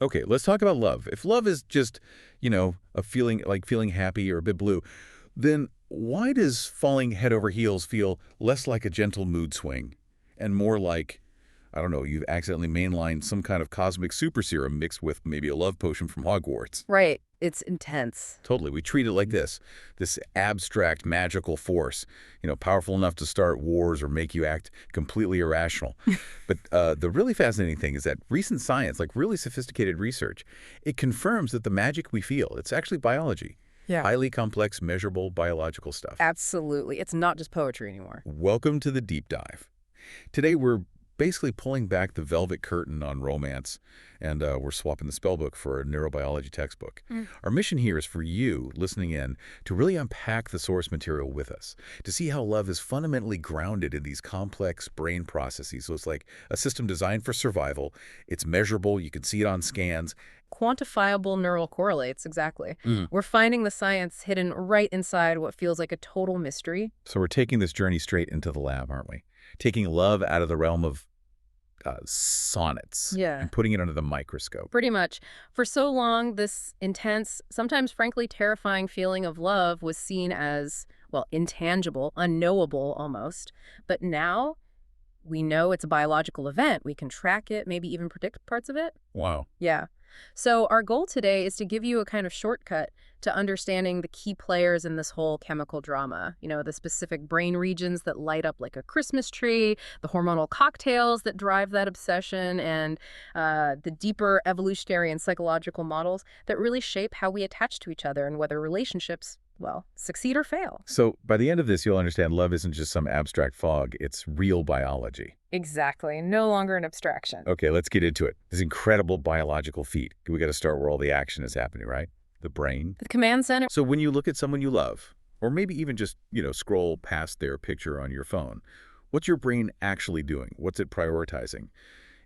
Okay, let's talk about love. If love is just, a feeling like feeling happy or a bit blue, then why does falling head over heels feel less like a gentle mood swing and more like, I don't know, you've accidentally mainlined some kind of cosmic super serum mixed with maybe a love potion from Hogwarts? Right. It's intense. Totally. We treat it like this abstract magical force, powerful enough to start wars or make you act completely irrational. But the really fascinating thing is that recent science, like really sophisticated research, it confirms that the magic we feel, it's actually biology. Yeah. Highly complex, measurable biological stuff. Absolutely. It's not just poetry anymore. Welcome to the deep dive. Today we're basically pulling back the velvet curtain on romance, and we're swapping the spellbook for a neurobiology textbook. Our mission here is for you, listening in, to really unpack the source material with us, to see how love is fundamentally grounded in these complex brain processes. So it's like a system designed for survival. It's measurable. You can see it on scans. Quantifiable neural correlates, exactly. We're finding the science hidden right inside what feels like a total mystery. So we're taking this journey straight into the lab, aren't we? Taking love out of the realm of sonnets and putting it under the microscope. Pretty much. For so long, this intense, sometimes frankly terrifying feeling of love was seen as, well, intangible, unknowable almost. But now we know it's a biological event. We can track it, maybe even predict parts of it. Wow. Yeah. So our goal today is to give you a kind of shortcut to understanding the key players in this whole chemical drama. The specific brain regions that light up like a Christmas tree, the hormonal cocktails that drive that obsession, and the deeper evolutionary and psychological models that really shape how we attach to each other and whether relationships, well, succeed or fail. So by the end of this, you'll understand love isn't just some abstract fog. It's real biology. Exactly. No longer an abstraction. Okay, let's get into it. This incredible biological feat. We got to start where all the action is happening, right? The brain. The command center. So when you look at someone you love, or maybe even just, scroll past their picture on your phone, what's your brain actually doing? What's it prioritizing?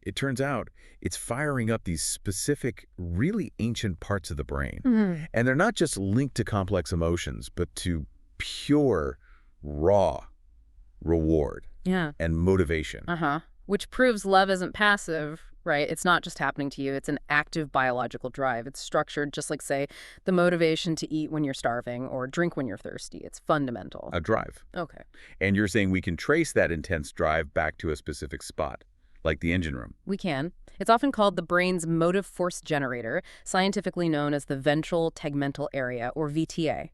It turns out it's firing up these specific, really ancient parts of the brain. And they're not just linked to complex emotions, but to pure, raw reward and motivation. Which proves love isn't passive, right? It's not just happening to you. It's an active biological drive. It's structured just like, say, the motivation to eat when you're starving or drink when you're thirsty. It's fundamental. A drive. Okay. And you're saying we can trace that intense drive back to a specific spot, like the engine room. We can. It's often called the brain's motive force generator, scientifically known as the ventral tegmental area, or VTA.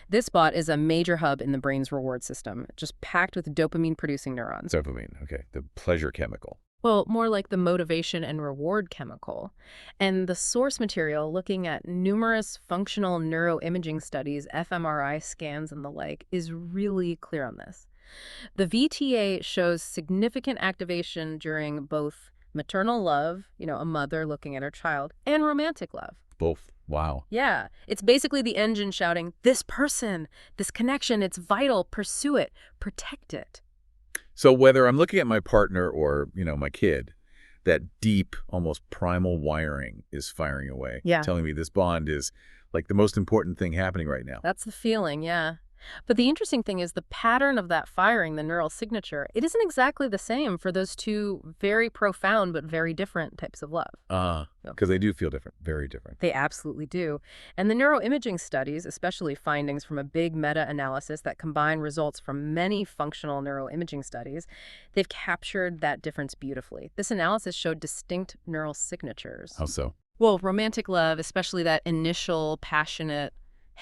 This spot is a major hub in the brain's reward system, just packed with dopamine-producing neurons. Dopamine, okay, the pleasure chemical. Well, more like the motivation and reward chemical. And the source material, looking at numerous functional neuroimaging studies, fMRI scans and the like, is really clear on this. The VTA shows significant activation during both maternal love, a mother looking at her child, and romantic love. Both. Wow. Yeah. It's basically the engine shouting, this person, this connection, it's vital, pursue it, protect it. So whether I'm looking at my partner or, my kid, that deep, almost primal wiring is firing away. Telling me this bond is like the most important thing happening right now. That's the feeling, yeah. But the interesting thing is the pattern of that firing, the neural signature, it isn't exactly the same for those two very profound but very different types of love. Because they do feel different, very different. They absolutely do. And the neuroimaging studies, especially findings from a big meta-analysis that combine results from many functional neuroimaging studies, they've captured that difference beautifully. This analysis showed distinct neural signatures. How so? Well, romantic love, especially that initial passionate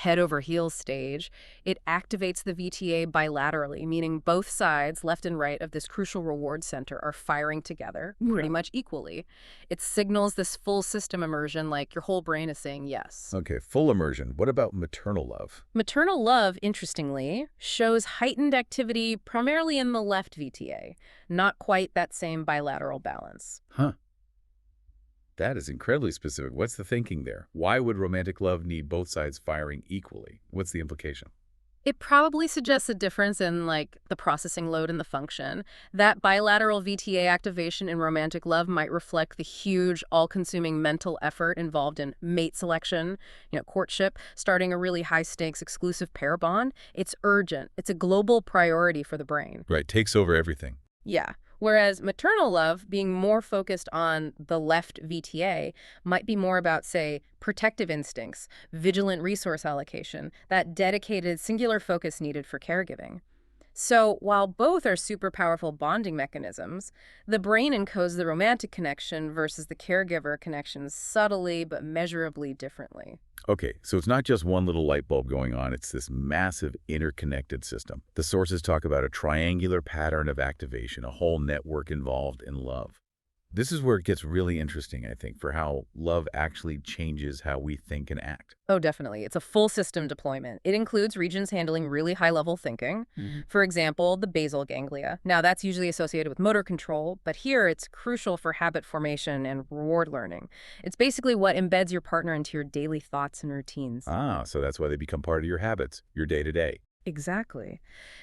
head over heels stage, it activates the VTA bilaterally, meaning both sides, left and right, of this crucial reward center are firing together pretty much equally. It signals this full system immersion, like your whole brain is saying yes. Okay, full immersion. What about maternal love? Maternal love, interestingly, shows heightened activity primarily in the left VTA, not quite that same bilateral balance. Huh. That is incredibly specific. What's the thinking there? Why would romantic love need both sides firing equally? What's the implication? It probably suggests a difference in, the processing load and the function. That bilateral VTA activation in romantic love might reflect the huge, all-consuming mental effort involved in mate selection, courtship, starting a really high-stakes exclusive pair bond. It's urgent. It's a global priority for the brain. Right, takes over everything. Yeah. Whereas maternal love, being more focused on the left VTA, might be more about, say, protective instincts, vigilant resource allocation, that dedicated singular focus needed for caregiving. So while both are super powerful bonding mechanisms, the brain encodes the romantic connection versus the caregiver connection subtly but measurably differently. Okay, so it's not just one little light bulb going on, it's this massive interconnected system. The sources talk about a triangular pattern of activation, a whole network involved in love. This is where it gets really interesting, I think, for how love actually changes how we think and act. Oh, definitely. It's a full system deployment. It includes regions handling really high-level thinking. For example, the basal ganglia. Now, that's usually associated with motor control, but here it's crucial for habit formation and reward learning. It's basically what embeds your partner into your daily thoughts and routines. Ah, so that's why they become part of your habits, your day-to-day. Exactly.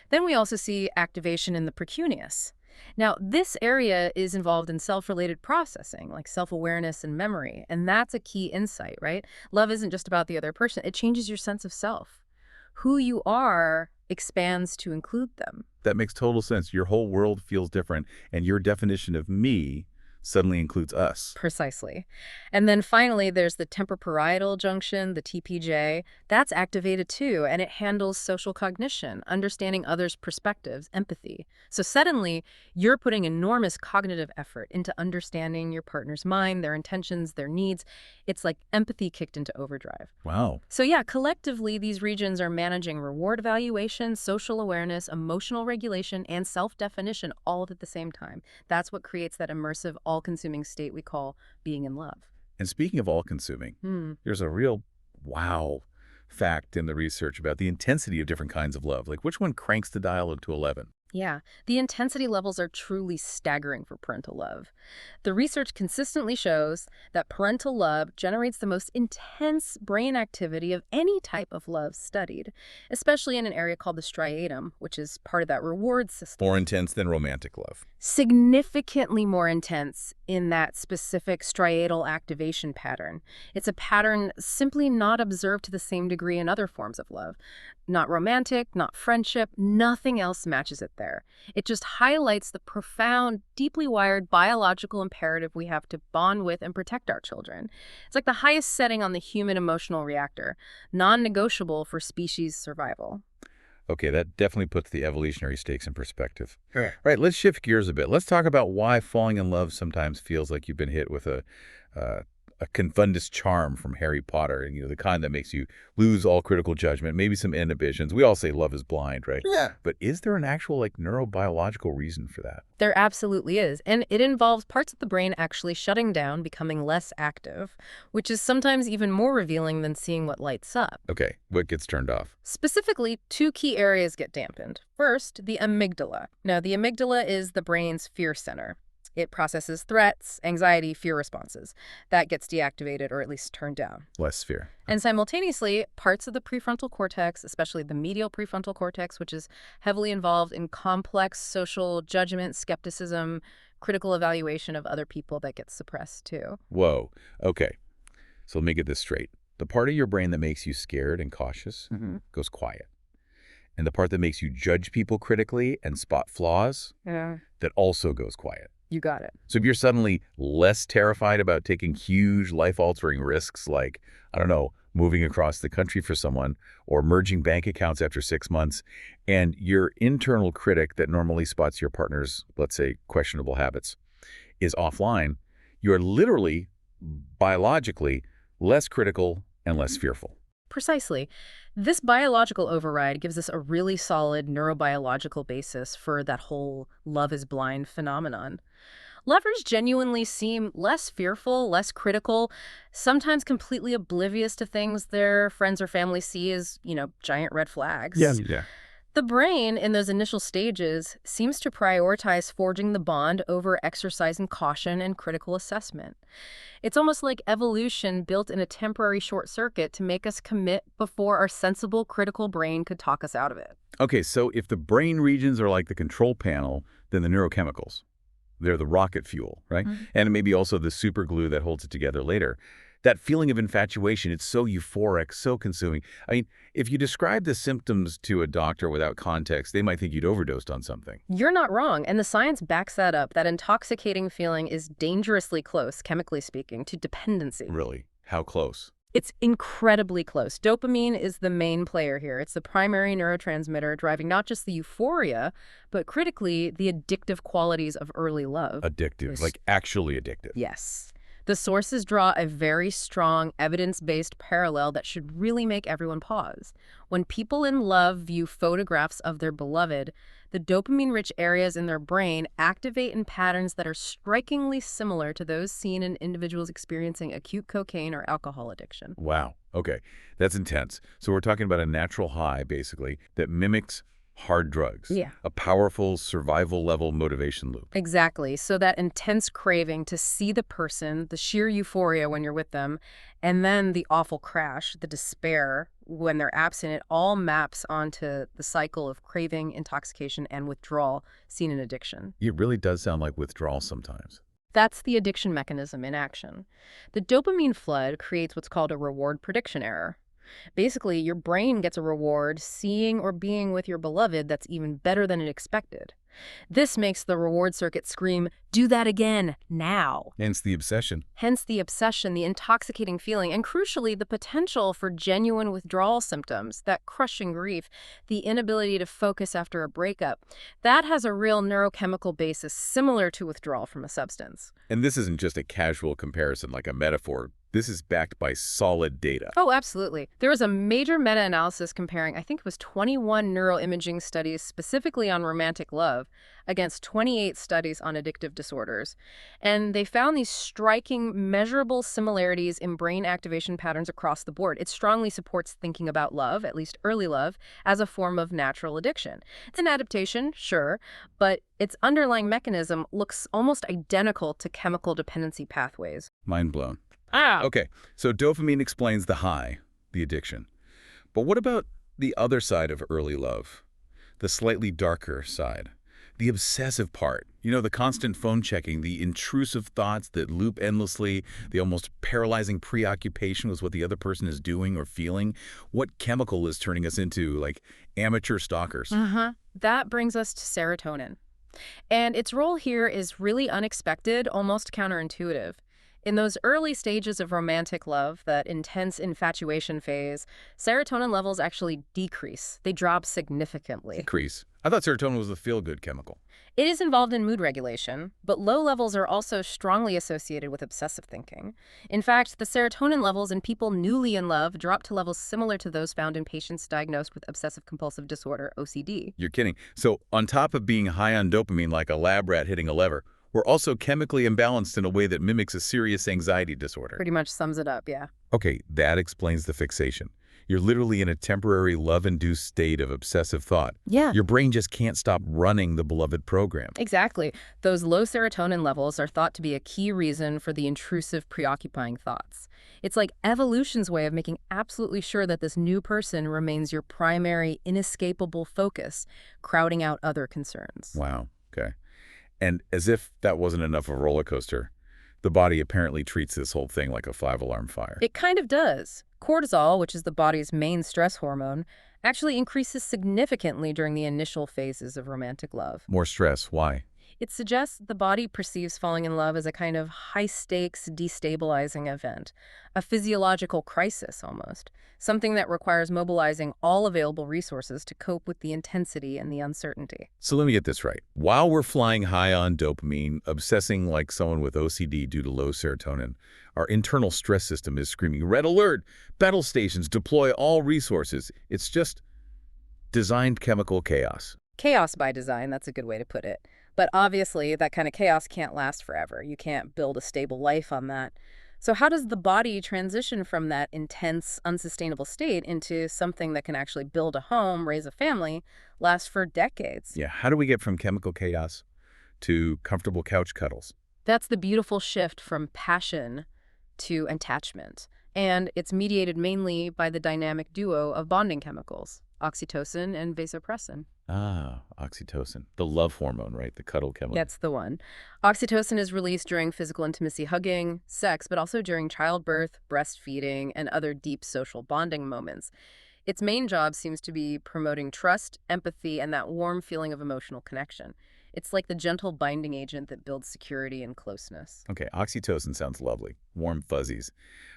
Then we also see activation in the precuneus. Now, this area is involved in self-related processing, like self-awareness and memory, and that's a key insight, right? Love isn't just about the other person. It changes your sense of self. Who you are expands to include them. That makes total sense. Your whole world feels different, and your definition of me suddenly includes us. Precisely. And then finally, there's the temporoparietal junction, the TPJ. That's activated too, and it handles social cognition, understanding others' perspectives, empathy. So suddenly, you're putting enormous cognitive effort into understanding your partner's mind, their intentions, their needs. It's like empathy kicked into overdrive. Wow. So yeah, collectively, these regions are managing reward evaluation, social awareness, emotional regulation, and self-definition all at the same time. That's what creates that immersive, all-consuming state we call being in love. And speaking of all-consuming, there's a real wow fact in the research about the intensity of different kinds of love. Like, which one cranks the dial up to 11? Yeah, the intensity levels are truly staggering for parental love. The research consistently shows that parental love generates the most intense brain activity of any type of love studied, especially in an area called the striatum, which is part of that reward system. More intense than romantic love. Significantly more intense in that specific striatal activation pattern. It's a pattern simply not observed to the same degree in other forms of love. Not romantic, not friendship, nothing else matches it there. It just highlights the profound, deeply wired biological imperative we have to bond with and protect our children. It's like the highest setting on the human emotional reactor, non-negotiable for species survival. Okay, that definitely puts the evolutionary stakes in perspective. All right, let's shift gears a bit. Let's talk about why falling in love sometimes feels like you've been hit with a confundus charm from Harry Potter, and the kind that makes you lose all critical judgment, maybe some inhibitions. We all say love is blind, right? Yeah. But is there an actual neurobiological reason for that? There absolutely is, and it involves parts of the brain actually shutting down, becoming less active, which is sometimes even more revealing than seeing what lights up. Okay, what gets turned off? Specifically, two key areas get dampened. First, the amygdala. Now, the amygdala is the brain's fear center. It processes threats, anxiety, fear responses. That gets deactivated or at least turned down. Less fear. And simultaneously, parts of the prefrontal cortex, especially the medial prefrontal cortex, which is heavily involved in complex social judgment, skepticism, critical evaluation of other people, that gets suppressed too. Whoa. Okay, so let me get this straight. The part of your brain that makes you scared and cautious goes quiet. And the part that makes you judge people critically and spot flaws, that also goes quiet. You got it. So if you're suddenly less terrified about taking huge life-altering risks like, I don't know, moving across the country for someone or merging bank accounts after 6 months, and your internal critic that normally spots your partner's, let's say, questionable habits is offline, you're literally, biologically, less critical and less fearful. Precisely. This biological override gives us a really solid neurobiological basis for that whole love is blind phenomenon. Lovers genuinely seem less fearful, less critical, sometimes completely oblivious to things their friends or family see as, giant red flags. Yeah. The brain, in those initial stages, seems to prioritize forging the bond over exercising caution and critical assessment. It's almost like evolution built in a temporary short circuit to make us commit before our sensible, critical brain could talk us out of it. Okay, so if the brain regions are like the control panel, then the neurochemicals, they're the rocket fuel, right? And maybe also the super glue that holds it together later. That feeling of infatuation, it's so euphoric, so consuming. I mean, if you describe the symptoms to a doctor without context, they might think you'd overdosed on something. You're not wrong, and the science backs that up. That intoxicating feeling is dangerously close, chemically speaking, to dependency. Really? How close? It's incredibly close. Dopamine is the main player here. It's the primary neurotransmitter driving not just the euphoria, but critically, the addictive qualities of early love. Addictive, like actually addictive. Yes. The sources draw a very strong, evidence-based parallel that should really make everyone pause. When people in love view photographs of their beloved, the dopamine-rich areas in their brain activate in patterns that are strikingly similar to those seen in individuals experiencing acute cocaine or alcohol addiction. Wow. Okay. That's intense. So we're talking about a natural high, basically, that mimics hard drugs. Yeah. A powerful survival-level motivation loop. Exactly. So that intense craving to see the person, the sheer euphoria when you're with them, and then the awful crash, the despair when they're absent, it all maps onto the cycle of craving, intoxication, and withdrawal seen in addiction. It really does sound like withdrawal sometimes. That's the addiction mechanism in action. The dopamine flood creates what's called a reward prediction error. Basically, your brain gets a reward seeing or being with your beloved that's even better than it expected. This makes the reward circuit scream, "Do that again, now." Hence the obsession. Hence the obsession, the intoxicating feeling, and crucially, the potential for genuine withdrawal symptoms, that crushing grief, the inability to focus after a breakup. That has a real neurochemical basis similar to withdrawal from a substance. And this isn't just a casual comparison like a metaphor. This is backed by solid data. Oh, absolutely. There was a major meta-analysis comparing, I think it was 21 neuroimaging studies specifically on romantic love against 28 studies on addictive disorders. And they found these striking, measurable similarities in brain activation patterns across the board. It strongly supports thinking about love, at least early love, as a form of natural addiction. It's an adaptation, sure, but its underlying mechanism looks almost identical to chemical dependency pathways. Mind blown. Ah. Okay, so dopamine explains the high, the addiction. But what about the other side of early love? The slightly darker side? The obsessive part? You know, the constant phone checking, the intrusive thoughts that loop endlessly, the almost paralyzing preoccupation with what the other person is doing or feeling? What chemical is turning us into, like, amateur stalkers? That brings us to serotonin. And its role here is really unexpected, almost counterintuitive. In those early stages of romantic love, that intense infatuation phase, serotonin levels actually decrease. They drop significantly. Decrease. I thought serotonin was the feel-good chemical. It is involved in mood regulation, but low levels are also strongly associated with obsessive thinking. In fact, the serotonin levels in people newly in love drop to levels similar to those found in patients diagnosed with obsessive-compulsive disorder, OCD. You're kidding. So on top of being high on dopamine like a lab rat hitting a lever, we're also chemically imbalanced in a way that mimics a serious anxiety disorder. Pretty much sums it up, yeah. Okay, that explains the fixation. You're literally in a temporary love-induced state of obsessive thought. Yeah. Your brain just can't stop running the beloved program. Exactly. Those low serotonin levels are thought to be a key reason for the intrusive, preoccupying thoughts. It's like evolution's way of making absolutely sure that this new person remains your primary, inescapable focus, crowding out other concerns. Wow, okay. And as if that wasn't enough of a roller coaster, the body apparently treats this whole thing like a five-alarm fire. It kind of does. Cortisol, which is the body's main stress hormone, actually increases significantly during the initial phases of romantic love. More stress, why? It suggests the body perceives falling in love as a kind of high-stakes, destabilizing event, a physiological crisis almost, something that requires mobilizing all available resources to cope with the intensity and the uncertainty. So let me get this right. While we're flying high on dopamine, obsessing like someone with OCD due to low serotonin, our internal stress system is screaming, "Red alert! Battle stations, deploy all resources." It's just designed chemical chaos. Chaos by design, that's a good way to put it. But obviously, that kind of chaos can't last forever. You can't build a stable life on that. So how does the body transition from that intense, unsustainable state into something that can actually build a home, raise a family, last for decades? Yeah, how do we get from chemical chaos to comfortable couch cuddles? That's the beautiful shift from passion to attachment. And it's mediated mainly by the dynamic duo of bonding chemicals, oxytocin and vasopressin. Ah, oxytocin, the love hormone, right? The cuddle chemical. That's the one. Oxytocin is released during physical intimacy, hugging, sex, but also during childbirth, breastfeeding, and other deep social bonding moments. Its main job seems to be promoting trust, empathy, and that warm feeling of emotional connection. It's like the gentle binding agent that builds security and closeness. Okay, oxytocin sounds lovely, warm fuzzies.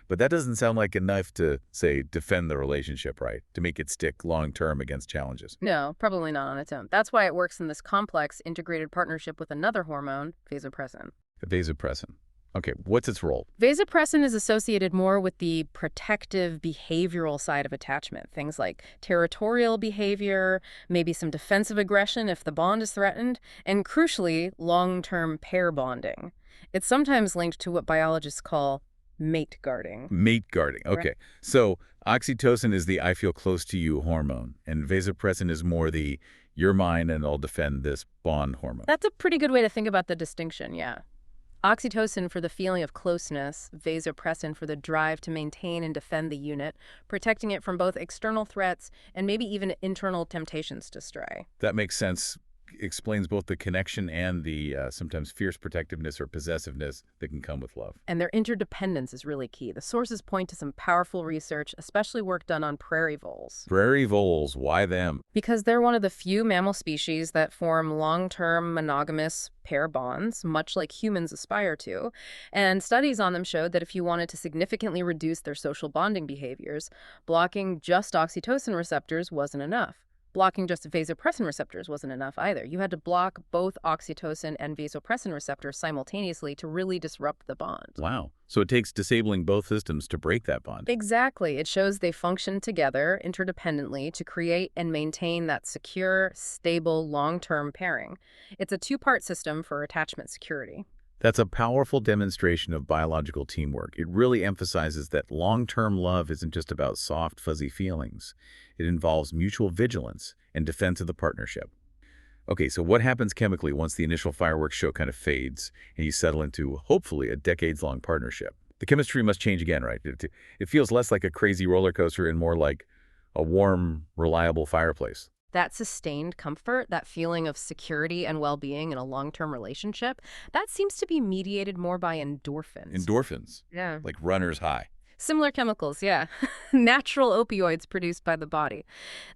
But that doesn't sound like enough to, say, defend the relationship, right? To make it stick long-term against challenges. No, probably not on its own. That's why it works in this complex, integrated partnership with another hormone, vasopressin. Vasopressin. Okay, what's its role? Vasopressin is associated more with the protective behavioral side of attachment, things like territorial behavior, maybe some defensive aggression if the bond is threatened, and crucially, long-term pair bonding. It's sometimes linked to what biologists call mate guarding. Mate guarding. Okay, Right. so oxytocin is the I feel close to you hormone, and vasopressin is more the you're mine and I'll defend this bond hormone. That's a pretty good way to think about the distinction, yeah. Oxytocin for the feeling of closeness, vasopressin for the drive to maintain and defend the unit, protecting it from both external threats and maybe even internal temptations to stray. That makes sense. Explains both the connection and the sometimes fierce protectiveness or possessiveness that can come with love. And their interdependence is really key. The sources point to some powerful research, especially work done on prairie voles. Prairie voles, why them? Because they're one of the few mammal species that form long-term monogamous pair bonds, much like humans aspire to. And studies on them showed that if you wanted to significantly reduce their social bonding behaviors, blocking just oxytocin receptors wasn't enough. Blocking just vasopressin receptors wasn't enough either. You had to block both oxytocin and vasopressin receptors simultaneously to really disrupt the bond. Wow. So it takes disabling both systems to break that bond. Exactly. It shows they function together interdependently to create and maintain that secure, stable, long-term pairing. It's a two-part system for attachment security. That's a powerful demonstration of biological teamwork. It really emphasizes that long-term love isn't just about soft, fuzzy feelings. It involves mutual vigilance and defense of the partnership. Okay, so what happens chemically once the initial fireworks show kind of fades and you settle into, hopefully, a decades-long partnership? The chemistry must change again, right? It feels less like a crazy roller coaster and more like a warm, reliable fireplace. That sustained comfort, that feeling of security and well-being in a long-term relationship, that seems to be mediated more by endorphins. Endorphins, Yeah. like runner's high. Similar chemicals, yeah. Natural opioids produced by the body.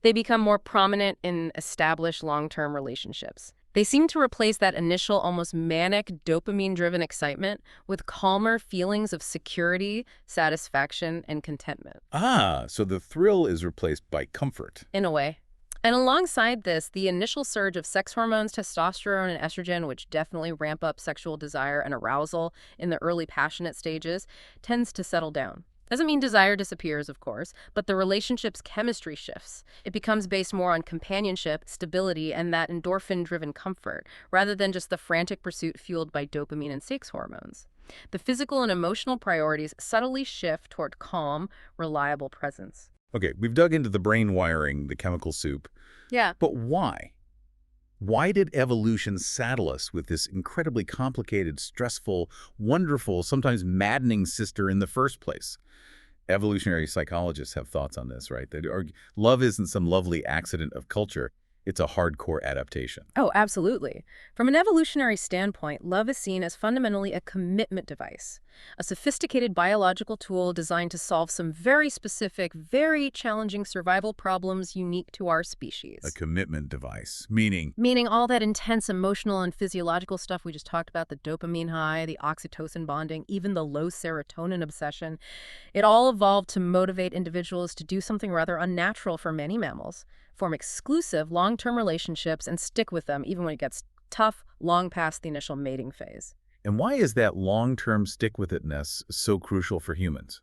They become more prominent in established long-term relationships. They seem to replace that initial, almost manic, dopamine-driven excitement with calmer feelings of security, satisfaction, and contentment. Ah, so the thrill is replaced by comfort. In a way. And alongside this, the initial surge of sex hormones, testosterone and estrogen, which definitely ramp up sexual desire and arousal in the early passionate stages, tends to settle down. Doesn't mean desire disappears, of course, but the relationship's chemistry shifts. It becomes based more on companionship, stability, and that endorphin-driven comfort, rather than just the frantic pursuit fueled by dopamine and sex hormones. The physical and emotional priorities subtly shift toward calm, reliable presence. Okay, we've dug into the brain wiring, the chemical soup. Yeah. But why? Why did evolution saddle us with this incredibly complicated, stressful, wonderful, sometimes maddening sister in the first place? Evolutionary psychologists have thoughts on this, right? That love isn't some lovely accident of culture. It's a hardcore adaptation. Oh, absolutely. From an evolutionary standpoint, love is seen as fundamentally a commitment device, a sophisticated biological tool designed to solve some very specific, very challenging survival problems unique to our species. A commitment device, meaning Meaning all that intense emotional and physiological stuff we just talked about, the dopamine high, the oxytocin bonding, even the low serotonin obsession, it all evolved to motivate individuals to do something rather unnatural for many mammals. Form exclusive long-term relationships and stick with them even when it gets tough, long past the initial mating phase. And why is that long-term stick-with-itness so crucial for humans?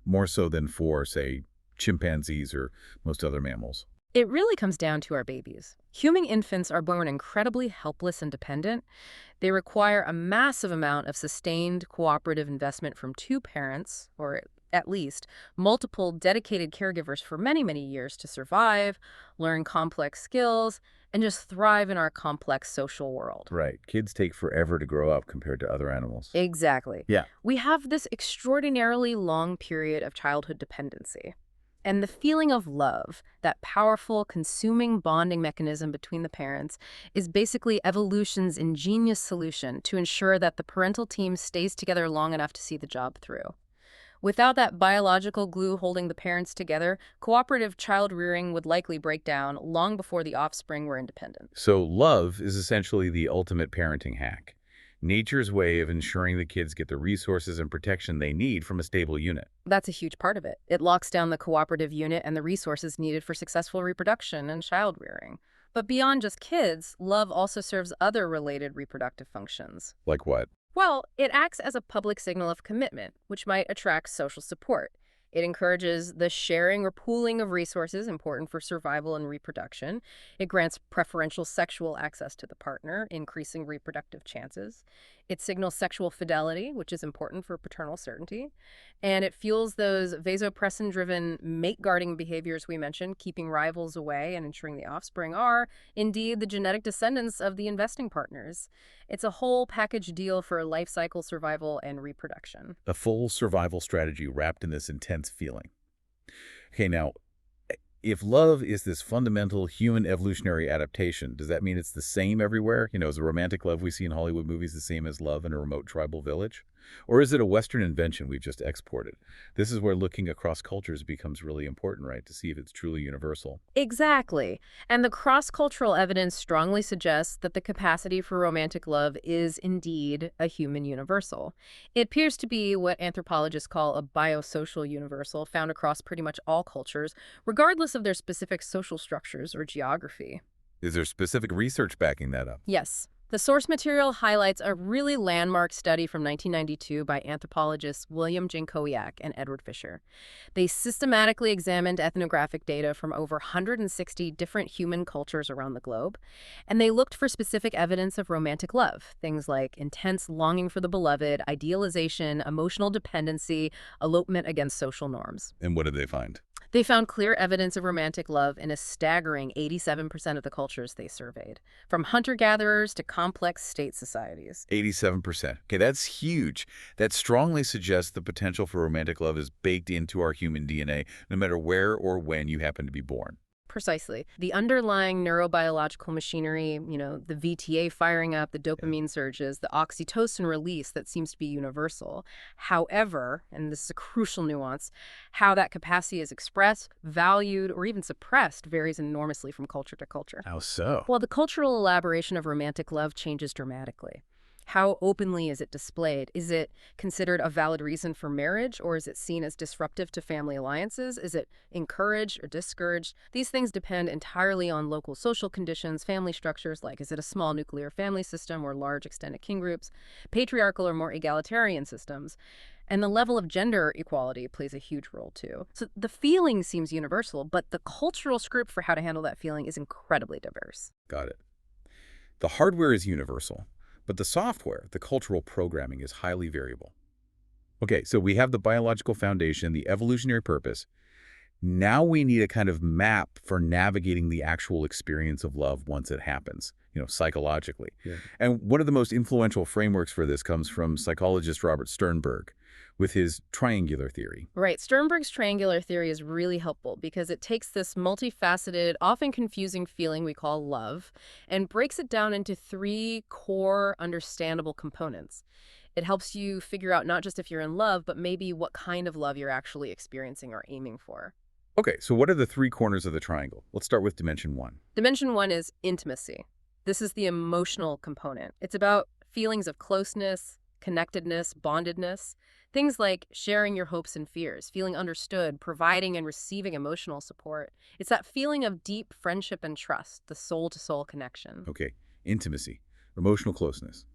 More so than for, say, chimpanzees or most other mammals. It really comes down to our babies. Human infants are born incredibly helpless and dependent. They require a massive amount of sustained cooperative investment from two parents, or at least, multiple dedicated caregivers for many, many years to survive, learn complex skills, and just thrive in our complex social world. Right. Kids take forever to grow up compared to other animals. Exactly. Yeah. We have this extraordinarily long period of childhood dependency. And the feeling of love, that powerful, consuming bonding mechanism between the parents, is basically evolution's ingenious solution to ensure that the parental team stays together long enough to see the job through. Without that biological glue holding the parents together, cooperative child rearing would likely break down long before the offspring were independent. So love is essentially the ultimate parenting hack. Nature's way of ensuring the kids get the resources and protection they need from a stable unit. That's a huge part of it. It locks down the cooperative unit and the resources needed for successful reproduction and child rearing. But beyond just kids, love also serves other related reproductive functions. Like what? Well, it acts as a public signal of commitment, which might attract social support. It encourages the sharing or pooling of resources important for survival and reproduction. It grants preferential sexual access to the partner, increasing reproductive chances. It signals sexual fidelity, which is important for paternal certainty. And it fuels those vasopressin-driven mate-guarding behaviors we mentioned, keeping rivals away and ensuring the offspring are, indeed, the genetic descendants of the investing partners. It's a whole package deal for life cycle survival and reproduction. A full survival strategy wrapped in this intense feeling. Okay, now, if love is this fundamental human evolutionary adaptation, does that mean it's the same everywhere? Is the romantic love we see in Hollywood movies the same as love in a remote tribal village? Or is it a Western invention we've just exported? This is where looking across cultures becomes really important, right, to see if it's truly universal. Exactly. And the cross-cultural evidence strongly suggests that the capacity for romantic love is indeed a human universal. It appears to be what anthropologists call a biosocial universal, found across pretty much all cultures, regardless of their specific social structures or geography. Is there specific research backing that up? Yes. The source material highlights a really landmark study from 1992 by anthropologists William Jankowiak and Edward Fisher. They systematically examined ethnographic data from over 160 different human cultures around the globe, and they looked for specific evidence of romantic love, things like intense longing for the beloved, idealization, emotional dependency, elopement against social norms. And what did they find? They found clear evidence of romantic love in a staggering 87% of the cultures they surveyed, from hunter-gatherers to complex state societies. 87%. Okay, that's huge. That strongly suggests the potential for romantic love is baked into our human DNA, no matter where or when you happen to be born. Precisely. The underlying neurobiological machinery, the VTA firing up, the dopamine surges, the oxytocin release that seems to be universal. However, and this is a crucial nuance, how that capacity is expressed, valued, or even suppressed varies enormously from culture to culture. How so? Well, the cultural elaboration of romantic love changes dramatically. How openly is it displayed? Is it considered a valid reason for marriage, or is it seen as disruptive to family alliances? Is it encouraged or discouraged? These things depend entirely on local social conditions, family structures, like is it a small nuclear family system or large extended kin groups, patriarchal or more egalitarian systems. And the level of gender equality plays a huge role, too. So the feeling seems universal, but the cultural script for how to handle that feeling is incredibly diverse. Got it. The hardware is universal, but the software, the cultural programming, is highly variable. Okay, so we have the biological foundation, the evolutionary purpose. Now we need a kind of map for navigating the actual experience of love once it happens, psychologically. Yeah. And one of the most influential frameworks for this comes from psychologist Robert Sternberg with his triangular theory. Right. Sternberg's triangular theory is really helpful because it takes this multifaceted, often confusing feeling we call love and breaks it down into three core understandable components. It helps you figure out not just if you're in love, but maybe what kind of love you're actually experiencing or aiming for. Okay, so what are the three corners of the triangle? Let's start with dimension one. Dimension one is intimacy. This is the emotional component. It's about feelings of closeness, connectedness, bondedness. Things like sharing your hopes and fears, feeling understood, providing and receiving emotional support. It's that feeling of deep friendship and trust, the soul-to-soul connection. Okay, intimacy, emotional closeness.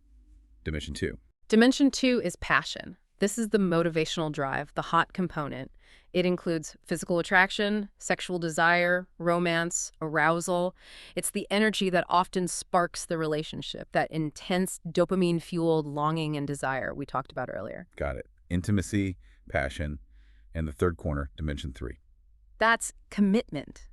Dimension two. Dimension two is passion. This is the motivational drive, the hot component. It includes physical attraction, sexual desire, romance, arousal. It's the energy that often sparks the relationship, that intense dopamine-fueled longing and desire we talked about earlier. Got it. Intimacy, passion, And the third corner, dimension 3. That's commitment.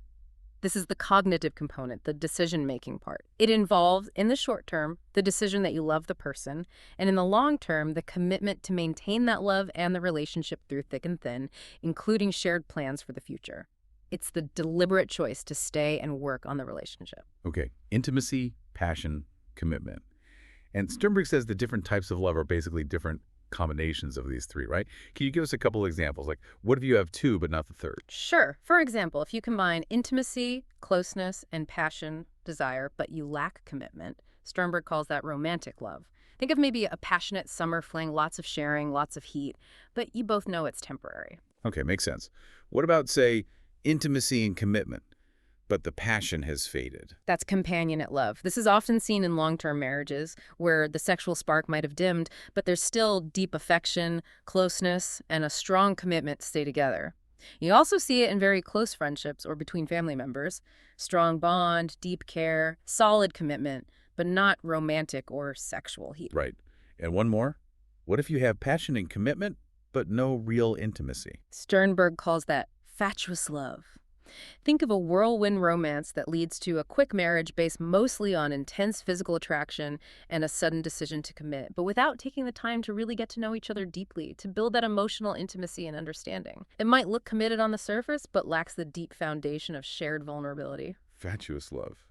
This is the cognitive component, the decision-making part. It involves, in the short term, the decision that you love the person, and in the long term, the commitment to maintain that love and the relationship through thick and thin, including shared plans for the future. It's the deliberate choice to stay and work on the relationship. Okay, intimacy, passion, commitment. And Sternberg says the different types of love are basically different combinations of these three, right? Can you give us a couple of examples? Like, what if you have two but not the third? Sure. For example, if you combine intimacy, closeness, and passion, desire, but you lack commitment, Sternberg calls that romantic love. Think of maybe a passionate summer fling, lots of sharing, lots of heat, but you both know it's temporary. Okay, makes sense. What about, say, intimacy and commitment, but the passion has faded? That's companionate love. This is often seen in long-term marriages where the sexual spark might have dimmed, but there's still deep affection, closeness, and a strong commitment to stay together. You also see it in very close friendships or between family members. Strong bond, deep care, solid commitment, but not romantic or sexual heat. Right. And one more. What if you have passion and commitment, but no real intimacy? Sternberg calls that fatuous love. Think of a whirlwind romance that leads to a quick marriage based mostly on intense physical attraction and a sudden decision to commit, but without taking the time to really get to know each other deeply, to build that emotional intimacy and understanding. It might look committed on the surface, but lacks the deep foundation of shared vulnerability. Fatuous love,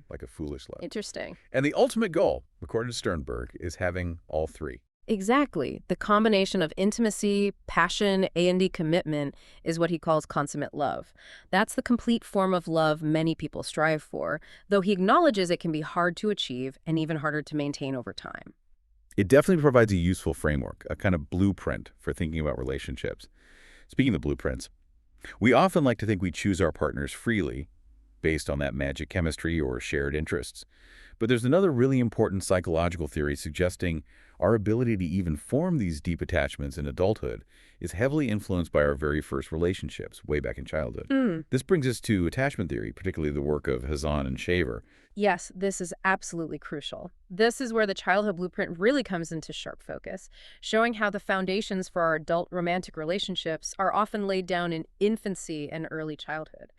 like a foolish love. Interesting. And the ultimate goal, according to Sternberg, is having all three. Exactly. The combination of intimacy, passion, and commitment is what he calls consummate love. That's the complete form of love many people strive for, though he acknowledges it can be hard to achieve and even harder to maintain over time. It definitely provides a useful framework, a kind of blueprint for thinking about relationships. Speaking of blueprints, we often like to think we choose our partners freely, based on that magic chemistry or shared interests. But there's another really important psychological theory suggesting our ability to even form these deep attachments in adulthood is heavily influenced by our very first relationships way back in childhood. This brings us to attachment theory, particularly the work of Hazan and Shaver. Yes, this is absolutely crucial. This is where the childhood blueprint really comes into sharp focus, showing how the foundations for our adult romantic relationships are often laid down in infancy and early childhood.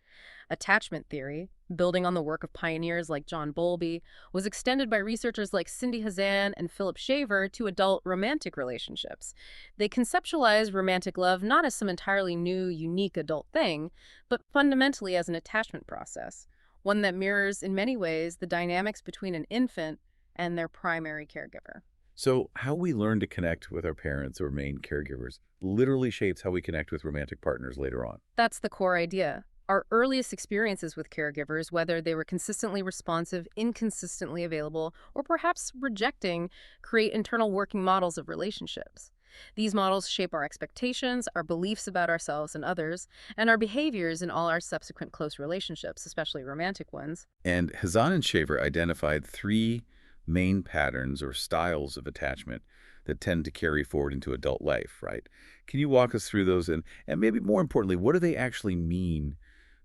Attachment theory, building on the work of pioneers like John Bowlby, was extended by researchers like Cindy Hazan and Philip Shaver to adult romantic relationships. They conceptualize romantic love not as some entirely new, unique adult thing, but fundamentally as an attachment process, one that mirrors, in many ways, the dynamics between an infant and their primary caregiver. So how we learn to connect with our parents or main caregivers literally shapes how we connect with romantic partners later on. That's the core idea. Our earliest experiences with caregivers, whether they were consistently responsive, inconsistently available, or perhaps rejecting, create internal working models of relationships. These models shape our expectations, our beliefs about ourselves and others, and our behaviors in all our subsequent close relationships, especially romantic ones. And Hazan and Shaver identified three main patterns or styles of attachment that tend to carry forward into adult life, right? Can you walk us through those? And maybe more importantly, what do they actually mean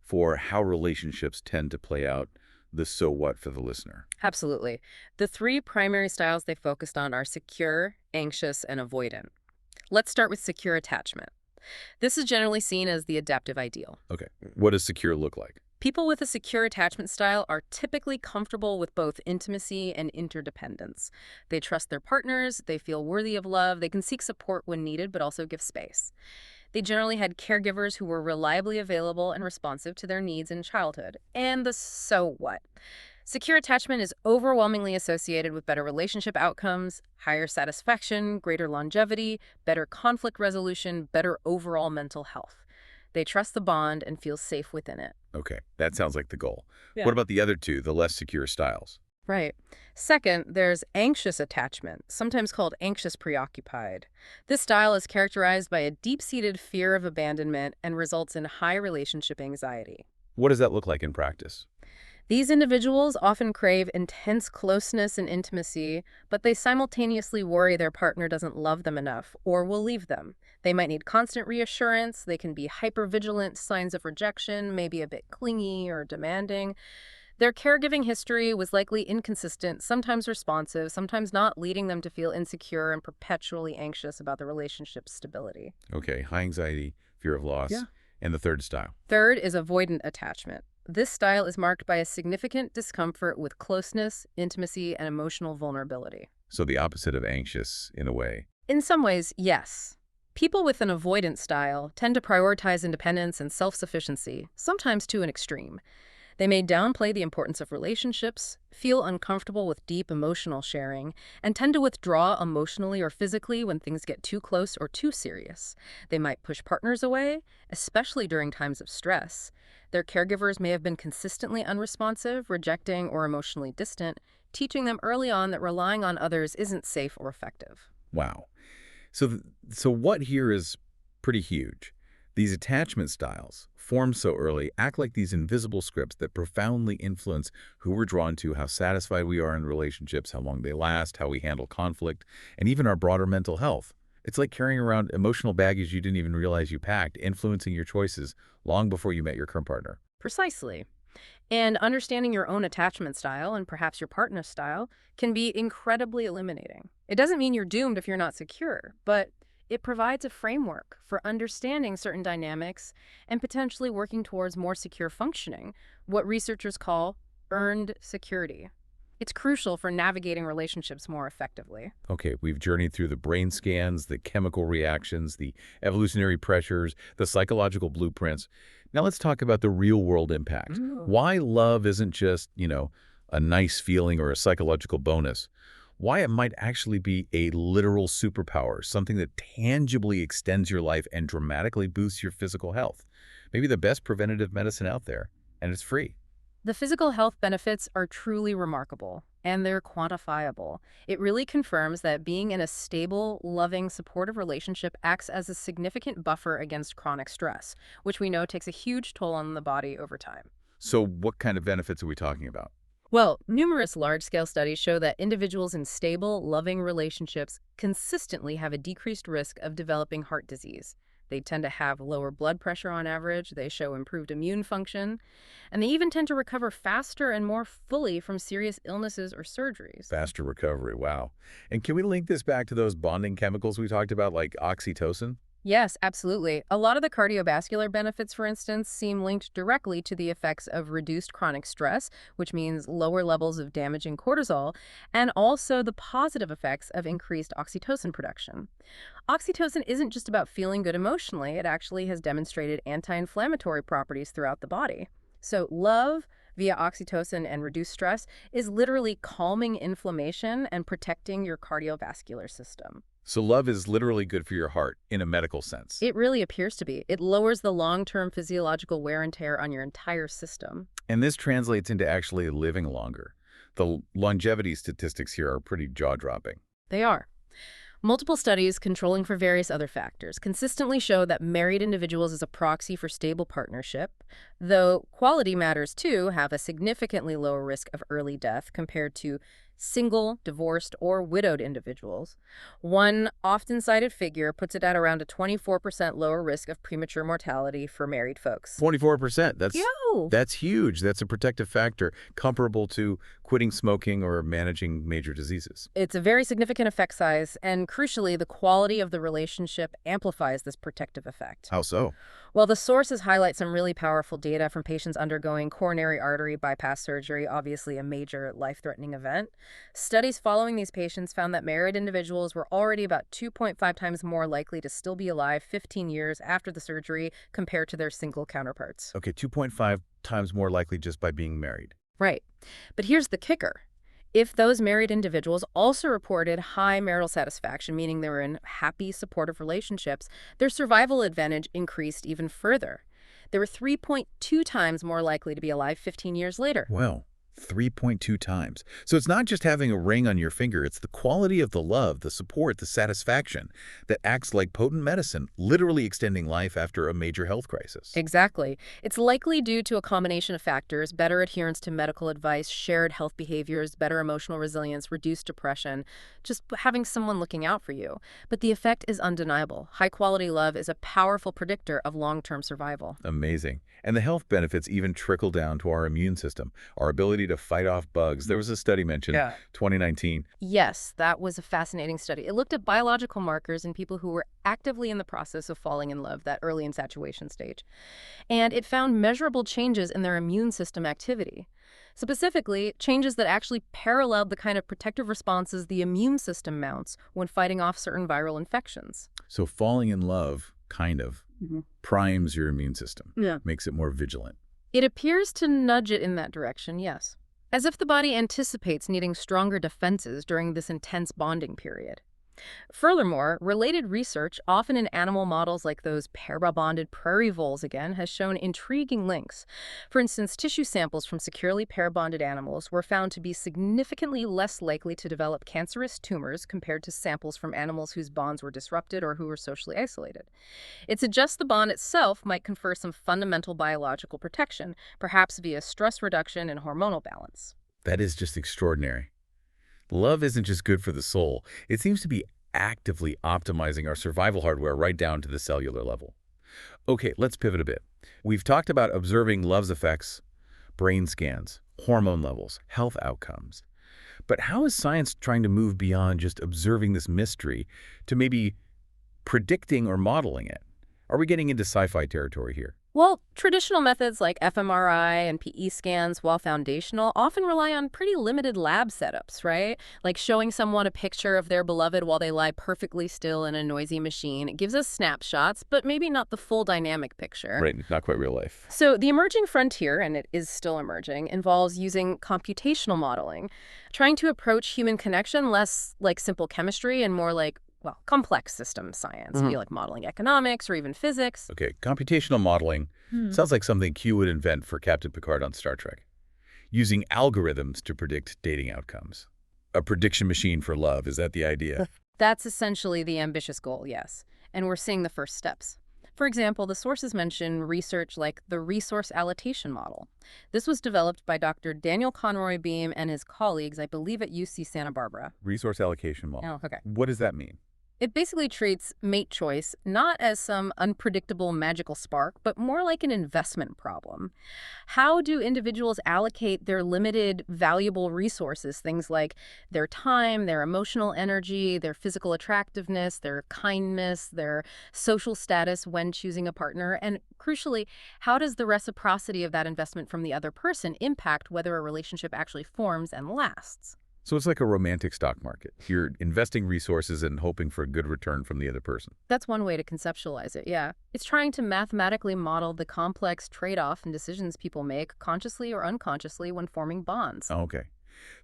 for how relationships tend to play out, the so what for the listener? Absolutely. The three primary styles they focused on are secure, anxious, and avoidant. Let's start with secure attachment. This is generally seen as the adaptive ideal. Okay. What does secure look like? People with a secure attachment style are typically comfortable with both intimacy and interdependence. They trust their partners, they feel worthy of love, they can seek support when needed, but also give space. They generally had caregivers who were reliably available and responsive to their needs in childhood. And the so what? Secure attachment is overwhelmingly associated with better relationship outcomes, higher satisfaction, greater longevity, better conflict resolution, better overall mental health. They trust the bond and feel safe within it. Okay, that sounds like the goal. Yeah. What about the other two, the less secure styles? Right. Second, there's anxious attachment, sometimes called anxious preoccupied. This style is characterized by a deep-seated fear of abandonment and results in high relationship anxiety. What does that look like in practice? These individuals often crave intense closeness and intimacy, but they simultaneously worry their partner doesn't love them enough or will leave them. They might need constant reassurance, they can be hypervigilant, signs of rejection, maybe a bit clingy or demanding. Their caregiving history was likely inconsistent, sometimes responsive, sometimes not, leading them to feel insecure and perpetually anxious about the relationship's stability. Okay, high anxiety, fear of loss. Yeah. And the third style. Third is avoidant attachment. This style is marked by a significant discomfort with closeness, intimacy, and emotional vulnerability. So the opposite of anxious, in a way. In some ways, yes. People with an avoidant style tend to prioritize independence and self-sufficiency, sometimes to an extreme. They may downplay the importance of relationships, feel uncomfortable with deep emotional sharing, and tend to withdraw emotionally or physically when things get too close or too serious. They might push partners away, especially during times of stress. Their caregivers may have been consistently unresponsive, rejecting, or emotionally distant, teaching them early on that relying on others isn't safe or effective. Wow. So what here is pretty huge. These attachment styles, formed so early, act like these invisible scripts that profoundly influence who we're drawn to, how satisfied we are in relationships, how long they last, how we handle conflict, and even our broader mental health. It's like carrying around emotional baggage you didn't even realize you packed, influencing your choices long before you met your current partner. Precisely. And understanding your own attachment style and perhaps your partner's style can be incredibly illuminating. It doesn't mean you're doomed if you're not secure, but it provides a framework for understanding certain dynamics and potentially working towards more secure functioning, what researchers call earned security. It's crucial for navigating relationships more effectively. Okay, we've journeyed through the brain scans, the chemical reactions, the evolutionary pressures, the psychological blueprints. Now let's talk about the real-world impact. Why love isn't just, a nice feeling or a psychological bonus. Why it might actually be a literal superpower, something that tangibly extends your life and dramatically boosts your physical health. Maybe the best preventative medicine out there, and it's free. The physical health benefits are truly remarkable, and they're quantifiable. It really confirms that being in a stable, loving, supportive relationship acts as a significant buffer against chronic stress, which we know takes a huge toll on the body over time. So what kind of benefits are we talking about? Well, numerous large-scale studies show that individuals in stable, loving relationships consistently have a decreased risk of developing heart disease. They tend to have lower blood pressure on average, they show improved immune function, and they even tend to recover faster and more fully from serious illnesses or surgeries. Faster recovery, wow. And can we link this back to those bonding chemicals we talked about, like oxytocin? Yes, absolutely. A lot of the cardiovascular benefits, for instance, seem linked directly to the effects of reduced chronic stress, which means lower levels of damaging cortisol, and also the positive effects of increased oxytocin production. Oxytocin isn't just about feeling good emotionally, it actually has demonstrated anti-inflammatory properties throughout the body. So love via oxytocin and reduced stress is literally calming inflammation and protecting your cardiovascular system. So love is literally good for your heart in a medical sense. It really appears to be. It lowers the long-term physiological wear and tear on your entire system. And this translates into actually living longer. The longevity statistics here are pretty jaw-dropping. They are. Multiple studies controlling for various other factors consistently show that married individuals as a proxy for stable partnership, though quality matters too, have a significantly lower risk of early death compared to single, divorced, or widowed individuals. One often cited figure puts it at around a 24% lower risk of premature mortality for married folks. 24%, Yo! that's huge. That's a protective factor comparable to quitting smoking or managing major diseases. It's a very significant effect size, and crucially, the quality of the relationship amplifies this protective effect. How so? Well, the sources highlight some really powerful data from patients undergoing coronary artery bypass surgery, obviously a major life-threatening event. Studies following these patients found that married individuals were already about 2.5 times more likely to still be alive 15 years after the surgery compared to their single counterparts. Okay, 2.5 times more likely just by being married. Right. But here's the kicker. If those married individuals also reported high marital satisfaction, meaning they were in happy, supportive relationships, their survival advantage increased even further. They were 3.2 times more likely to be alive 15 years later. Well, 3.2 times. So it's not just having a ring on your finger, it's the quality of the love, the support, the satisfaction that acts like potent medicine, literally extending life after a major health crisis. Exactly. It's likely due to a combination of factors: better adherence to medical advice, shared health behaviors, better emotional resilience, reduced depression, just having someone looking out for you. But the effect is undeniable. High-quality love is a powerful predictor of long-term survival. Amazing. And the health benefits even trickle down to our immune system, our ability ability to fight off bugs. There was a study mentioned, Yeah. 2019. Yes, that was a fascinating study. It looked at biological markers in people who were actively in the process of falling in love, that early infatuation stage. And it found measurable changes in their immune system activity. Specifically, changes that actually paralleled the kind of protective responses the immune system mounts when fighting off certain viral infections. So falling in love, kind of, primes your immune system, Yeah. makes it more vigilant. It appears to nudge it in that direction, yes. As if the body anticipates needing stronger defenses during this intense bonding period. Furthermore, related research, often in animal models like those para-bonded prairie voles again, has shown intriguing links. For instance, tissue samples from securely pair-bonded animals were found to be significantly less likely to develop cancerous tumors compared to samples from animals whose bonds were disrupted or who were socially isolated. It suggests the bond itself might confer some fundamental biological protection, perhaps via stress reduction and hormonal balance. That is just extraordinary. Love isn't just good for the soul. It seems to be actively optimizing our survival hardware right down to the cellular level. Okay, let's pivot a bit. We've talked about observing love's effects, brain scans, hormone levels, health outcomes. But how is science trying to move beyond just observing this mystery to maybe predicting or modeling it? Are we getting into sci-fi territory here? Well, traditional methods like fMRI and PE scans, while foundational, often rely on pretty limited lab setups, right? Like showing someone a picture of their beloved while they lie perfectly still in a noisy machine. It gives us snapshots, but maybe not the full dynamic picture. Right, not quite real life. So the emerging frontier, and it is still emerging, involves using computational modeling, trying to approach human connection less like simple chemistry and more like, well, complex system science, maybe like modeling economics or even physics. Okay, computational modeling sounds like something Q would invent for Captain Picard on Star Trek. Using algorithms to predict dating outcomes. A prediction machine for love, is that the idea? That's essentially the ambitious goal, yes. And we're seeing the first steps. For example, the sources mention research like the resource allocation model. This was developed by Dr. Daniel Conroy Beam and his colleagues, I believe at UC Santa Barbara. Resource allocation model. Oh, okay. What does that mean? It basically treats mate choice not as some unpredictable magical spark, but more like an investment problem. How do individuals allocate their limited, valuable resources, things like their time, their emotional energy, their physical attractiveness, their kindness, their social status when choosing a partner? And crucially, how does the reciprocity of that investment from the other person impact whether a relationship actually forms and lasts? So it's like a romantic stock market. You're investing resources and hoping for a good return from the other person. That's one way to conceptualize it, yeah. It's trying to mathematically model the complex trade-off and decisions people make, consciously or unconsciously, when forming bonds. Okay.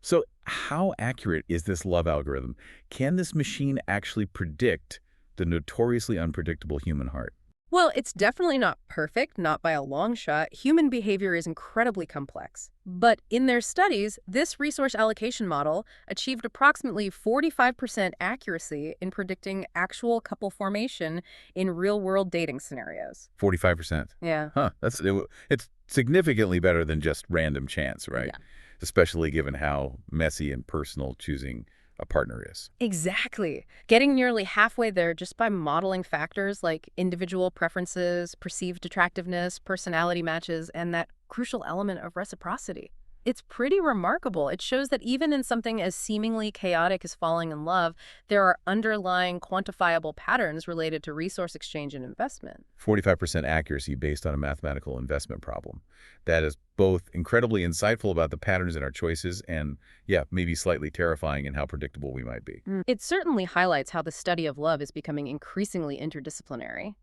So how accurate is this love algorithm? Can this machine actually predict the notoriously unpredictable human heart? Well, it's definitely not perfect, not by a long shot. Human behavior is incredibly complex. But in their studies, this resource allocation model achieved approximately 45% accuracy in predicting actual couple formation in real-world dating scenarios. 45%. Yeah. Huh. It's significantly better than just random chance, right? Yeah. Especially given how messy and personal choosing a partner is. Exactly. Getting nearly halfway there just by modeling factors like individual preferences, perceived attractiveness, personality matches, and that crucial element of reciprocity. It's pretty remarkable. It shows that even in something as seemingly chaotic as falling in love, there are underlying quantifiable patterns related to resource exchange and investment. 45% accuracy based on a mathematical investment problem. That is both incredibly insightful about the patterns in our choices and, yeah, maybe slightly terrifying in how predictable we might be. It certainly highlights how the study of love is becoming increasingly interdisciplinary.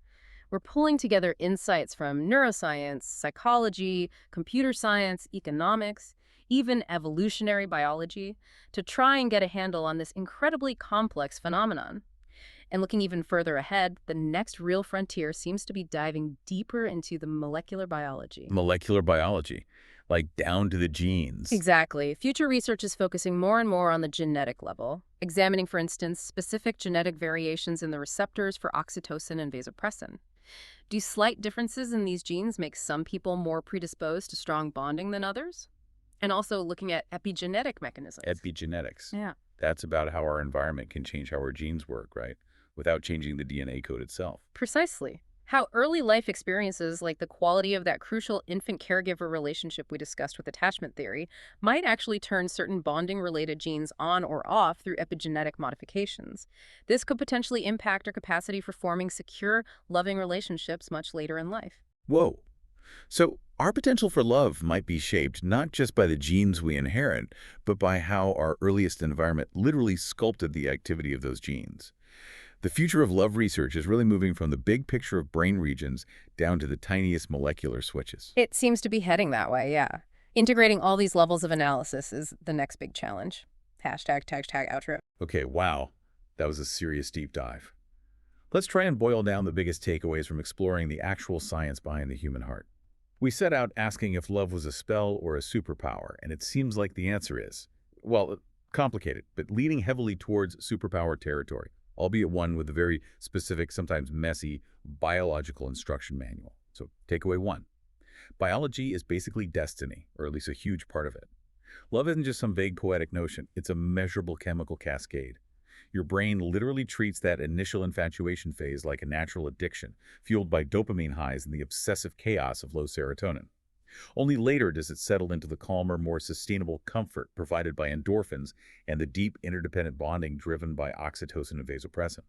We're pulling together insights from neuroscience, psychology, computer science, economics, even evolutionary biology, to try and get a handle on this incredibly complex phenomenon. And looking even further ahead, the next real frontier seems to be diving deeper into the molecular biology. Molecular biology, like down to the genes. Exactly. Future research is focusing more and more on the genetic level, examining, for instance, specific genetic variations in the receptors for oxytocin and vasopressin. Do slight differences in these genes make some people more predisposed to strong bonding than others? And also looking at epigenetic mechanisms. Epigenetics. Yeah. That's about how our environment can change how our genes work, right? Without changing the DNA code itself. Precisely. How early life experiences, like the quality of that crucial infant-caregiver relationship we discussed with attachment theory, might actually turn certain bonding-related genes on or off through epigenetic modifications. This could potentially impact our capacity for forming secure, loving relationships much later in life. Whoa. So our potential for love might be shaped not just by the genes we inherit, but by how our earliest environment literally sculpted the activity of those genes. The future of love research is really moving from the big picture of brain regions down to the tiniest molecular switches. It seems to be heading that way, yeah. Integrating all these levels of analysis is the next big challenge. Hashtag outro. Okay, wow. That was a serious deep dive. Let's try and boil down the biggest takeaways from exploring the actual science behind the human heart. We set out asking if love was a spell or a superpower, and it seems like the answer is, well, complicated, but leaning heavily towards superpower territory, albeit one with a very specific, sometimes messy, biological instruction manual. So takeaway one, biology is basically destiny, or at least a huge part of it. Love isn't just some vague poetic notion, it's a measurable chemical cascade. Your brain literally treats that initial infatuation phase like a natural addiction, fueled by dopamine highs and the obsessive chaos of low serotonin. Only later does it settle into the calmer, more sustainable comfort provided by endorphins and the deep interdependent bonding driven by oxytocin and vasopressin.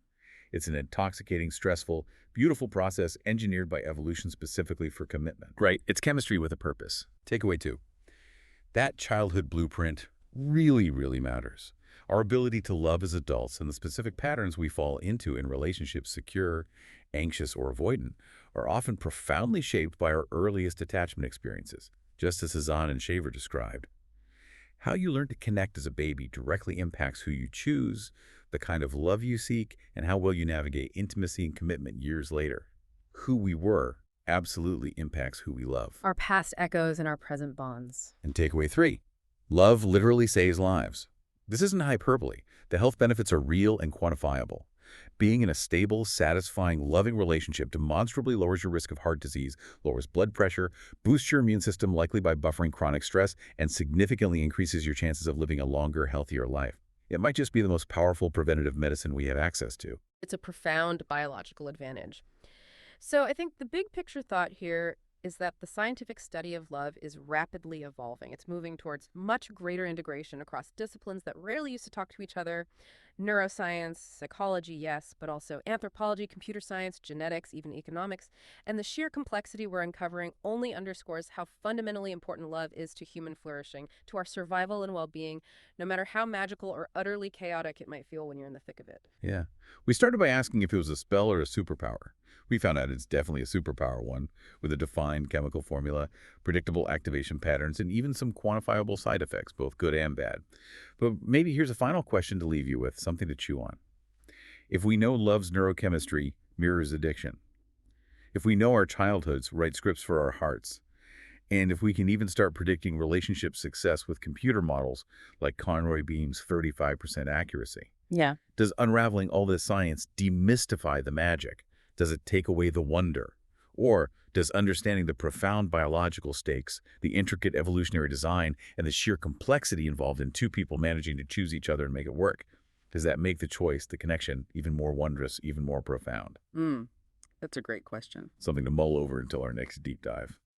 It's an intoxicating, stressful, beautiful process engineered by evolution specifically for commitment. Right, it's chemistry with a purpose. Takeaway two, that childhood blueprint really matters. Our ability to love as adults and the specific patterns we fall into in relationships, secure, anxious, or avoidant, are often profoundly shaped by our earliest attachment experiences, just as Hazan and Shaver described. How you learn to connect as a baby directly impacts who you choose, the kind of love you seek, and how well you navigate intimacy and commitment years later. Who we were absolutely impacts who we love. Our past echoes and our present bonds. And takeaway three, love literally saves lives. This isn't hyperbole. The health benefits are real and quantifiable. Being in a stable, satisfying, loving relationship demonstrably lowers your risk of heart disease, lowers blood pressure, boosts your immune system likely by buffering chronic stress, and significantly increases your chances of living a longer, healthier life. It might just be the most powerful preventative medicine we have access to. It's a profound biological advantage. So I think the big picture thought here is that the scientific study of love is rapidly evolving. It's moving towards much greater integration across disciplines that rarely used to talk to each other. Neuroscience, psychology, yes, but also anthropology, computer science, genetics, even economics. And the sheer complexity we're uncovering only underscores how fundamentally important love is to human flourishing, to our survival and well-being, no matter how magical or utterly chaotic it might feel when you're in the thick of it. Yeah. We started by asking if it was a spell or a superpower. We found out it's definitely a superpower one, with a defined chemical formula, predictable activation patterns, and even some quantifiable side effects, both good and bad. But maybe here's a final question to leave you with, something to chew on. If we know love's neurochemistry mirrors addiction, if we know our childhoods write scripts for our hearts, and if we can even start predicting relationship success with computer models like Conroy Beam's 35% accuracy, Yeah. does unraveling all this science demystify the magic? Does it take away the wonder? Or does understanding the profound biological stakes, the intricate evolutionary design, and the sheer complexity involved in two people managing to choose each other and make it work, does that make the choice, the connection, even more wondrous, even more profound? That's a great question. Something to mull over until our next deep dive.